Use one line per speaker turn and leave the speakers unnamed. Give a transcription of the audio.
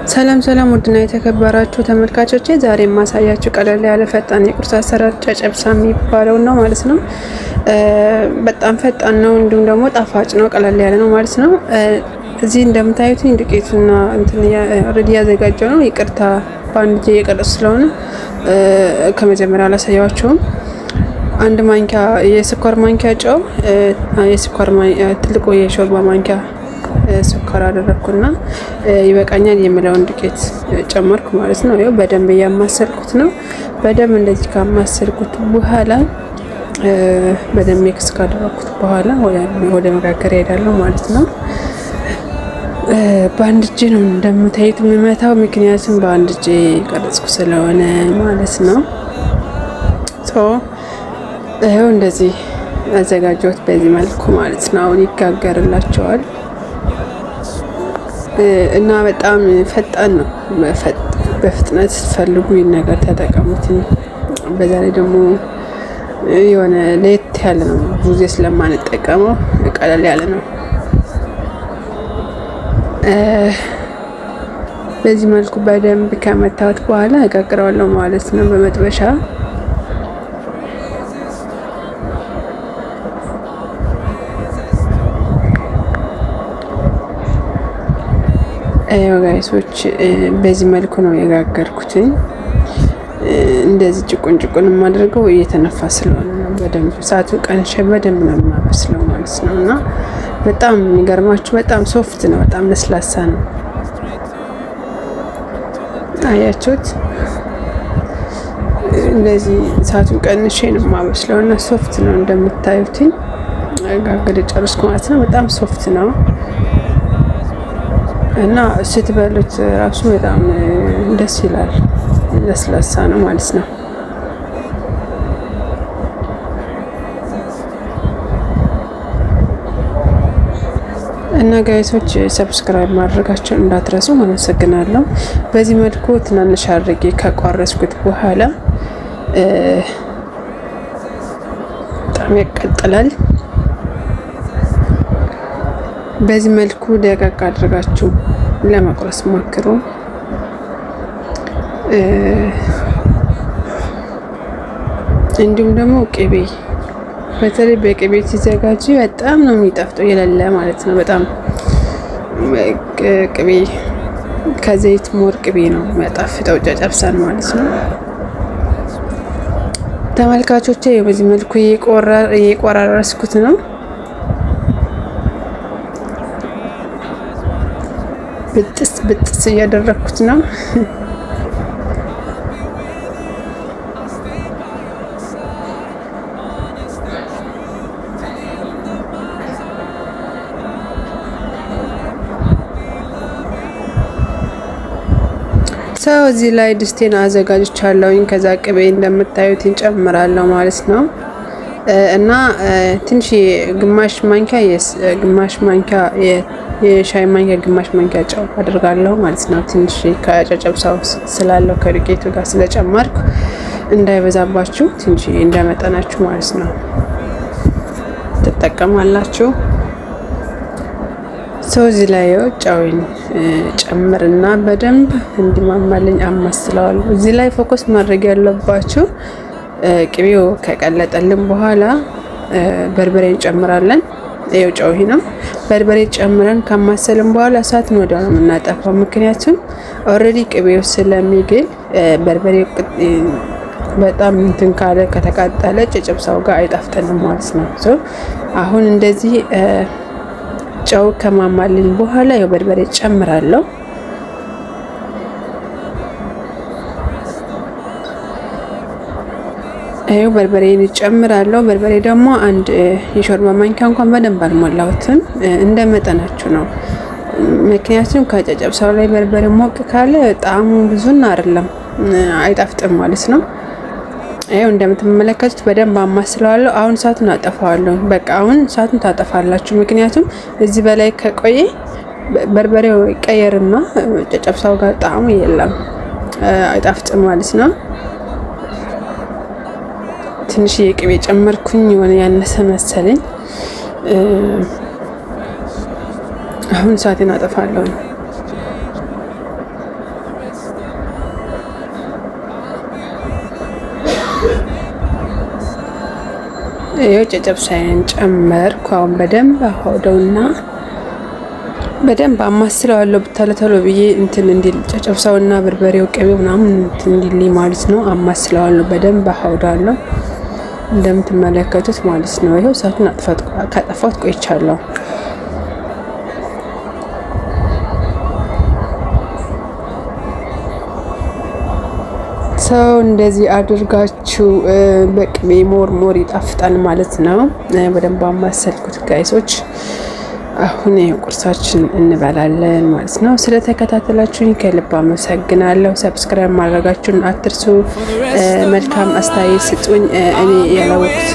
ሰላም ሰላም ውድና የተከበራችሁ ተመልካቾቼ ዛሬ ማሳያችሁ ቀለል ያለ ፈጣን የቁርስ አሰራር ጨጨብሳ የሚባለው ነው ማለት ነው። በጣም ፈጣን ነው እንዲሁም ደግሞ ጣፋጭ ነው፣ ቀለል ያለ ነው ማለት ነው። እዚህ እንደምታዩት ዱቄቱና እንትን ሬዲ ያዘጋጀው ነው። ይቅርታ በአንድ እጄ እየቀረጽኩ ስለሆነ ከመጀመሪያ አላሳያችሁም። አንድ ማንኪያ የስኳር ማንኪያ ጨው፣ የስኳር ትልቁ የሾርባ ማንኪያ ስኳር አደረኩና ይበቃኛል የምለውን ዱቄት ጨመርኩ ማለት ነው። ይኸው በደንብ እያማሰልኩት ነው። በደንብ እንደዚህ ካማሰልኩት በኋላ በደንብ ሚክስ ካደረኩት በኋላ ወደ መጋገሪያ ሄዳለሁ ማለት ነው። በአንድ እጄ ነው እንደምታዩት የምመታው፣ ምክንያቱም በአንድ እጄ ቀረጽኩ ስለሆነ ማለት ነው። ይኸው እንደዚህ አዘጋጀሁት በዚህ መልኩ ማለት ነው። አሁን ይጋገርላቸዋል እና በጣም ፈጣን ነው። በፍጥነት ስትፈልጉ ይህን ነገር ተጠቀሙት። በዛ ላይ ደግሞ የሆነ ለየት ያለ ነው። ብዙ ጊዜ ስለማንጠቀመው ቀለል ያለ ነው። በዚህ መልኩ በደንብ ከመታወት በኋላ እጋግረዋለሁ ማለት ነው በመጥበሻ። ጋይሶች በዚህ መልኩ ነው የጋገርኩትኝ። እንደዚህ ጭቁን ጭቁን የማደርገው እየተነፋ ስለሆነ ነው። በደንብ ሰዓቱ ቀንሼ በደንብ ነው የማበስለው ማለት ነው። እና በጣም የሚገርማችሁ በጣም ሶፍት ነው፣ በጣም ለስላሳ ነው። አያችሁት? እንደዚህ ሰዓቱን ቀንሼ ነው የማበስለው እና ሶፍት ነው እንደምታዩትኝ። ጋግሬ ጨረስኩ ማለት ነው። በጣም ሶፍት ነው እና ስትበሉት ራሱ በጣም ደስ ይላል። ለስላሳ ነው ማለት ነው። እና ጋይሶች ሰብስክራይብ ማድረጋቸውን እንዳትረሱ። አመሰግናለሁ። በዚህ መልኩ ትናንሽ አድርጌ ከቋረስኩት በኋላ በጣም ያቃጥላል። በዚህ መልኩ ደቀቅ አድርጋችሁ ለመቁረስ ሞክሩ። እንዲሁም ደግሞ ቅቤ፣ በተለይ በቅቤ ሲዘጋጅ በጣም ነው የሚጣፍጠው፣ የሌለ ማለት ነው። በጣም ቅቤ ከዘይት ሞር ቅቤ ነው የሚያጣፍጠው ጨጨብሳን ማለት ነው። ተመልካቾቼ በዚህ መልኩ እየቆራረስኩት ነው። ብጥስ እያደረኩት ነው። እዚህ ላይ ድስቴን አዘጋጅቻለሁኝ። ከዛ ቅቤ እንደምታዩት እንጨምራለሁ ማለት ነው። እና ትንሽ ግማሽ ማንኪያ የሻይ ማንኪያ ግማሽ ማንኪያ ጨው አድርጋለሁ ማለት ነው። ትንሽ ከጨጨብሳው ስላለው ከዱቄቱ ጋር ስለጨመርኩ እንዳይበዛባችሁ ትንሽ እንደመጠናችሁ ማለት ነው ትጠቀማላችሁ። እዚህ ላይ ጨውን ጨምርና በደንብ እንዲማማልኝ አማስለዋለሁ። እዚህ ላይ ፎከስ ማድረግ ያለባችሁ ቅቤው ከቀለጠልን በኋላ በርበሬ እንጨምራለን። ይኸው ጨው ይሄ ነው። በርበሬ ጨምረን ከማሰልን በኋላ እሳትን ወዲያው ነው የምናጠፋው። ምክንያቱም ኦልሬዲ ቅቤው ስለሚግል በርበሬው በጣም እንትን ካለ ከተቃጠለ ጨጨብሳው ጋር አይጣፍጥንም ማለት ነው። አሁን እንደዚህ ጨው ከማማልን በኋላ ያው በርበሬ ጨምራለሁ። ይኸው በርበሬን ጨምራለሁ። በርበሬ ደግሞ አንድ የሾርባ ማንኪያ እንኳን በደንብ አልሞላሁትም፣ እንደ መጠናችሁ ነው። ምክንያቱም ከጨጨብሳው ላይ በርበሬ ሞቅ ካለ ጣዕሙ ብዙን አይደለም፣ አይጣፍጥም ማለት ነው። ይኸው እንደምትመለከቱት በደንብ አማስለዋለሁ። አሁን እሳቱን አጠፋዋለሁ። በቃ አሁን እሳቱን ታጠፋላችሁ። ምክንያቱም እዚህ በላይ ከቆየ በርበሬው ቀየርና ጨጨብሳው ጋር ጣዕሙ የለም፣ አይጣፍጥም ማለት ነው። ትንሽ የቅቤ ጨመርኩኝ፣ የሆነ ያነሰ መሰለኝ። አሁን እሳቴን አጠፋለሁ። ይኸው ጨጨብሳዬን ጨመርኩ። አሁን በደንብ አውደውና በደንብ አማስለዋለሁ ብታለተሎ ብዬ እንትን እንዲል ጨጨብሳውና በርበሬው ቅቤው ምናምን እንትን እንዲል ማለት ነው። አማስለዋለሁ በደንብ አውዳለሁ እንደምትመለከቱት ማለት ነው። ይኸው እሳቱን ካጠፋት ቆይቻለሁ። ሰው እንደዚህ አድርጋችሁ በቅቤ ሞር ይጣፍጣል ማለት ነው። በደንብ አማሰልኩት ጋይሶች። አሁን ቁርሳችን እንበላለን ማለት ነው። ስለተከታተላችሁኝ ከልብ አመሰግናለሁ። ሰብስክራይብ ማድረጋችሁን አትርሱ። መልካም አስተያየት ስጡኝ። እኔ ያላወቅኩት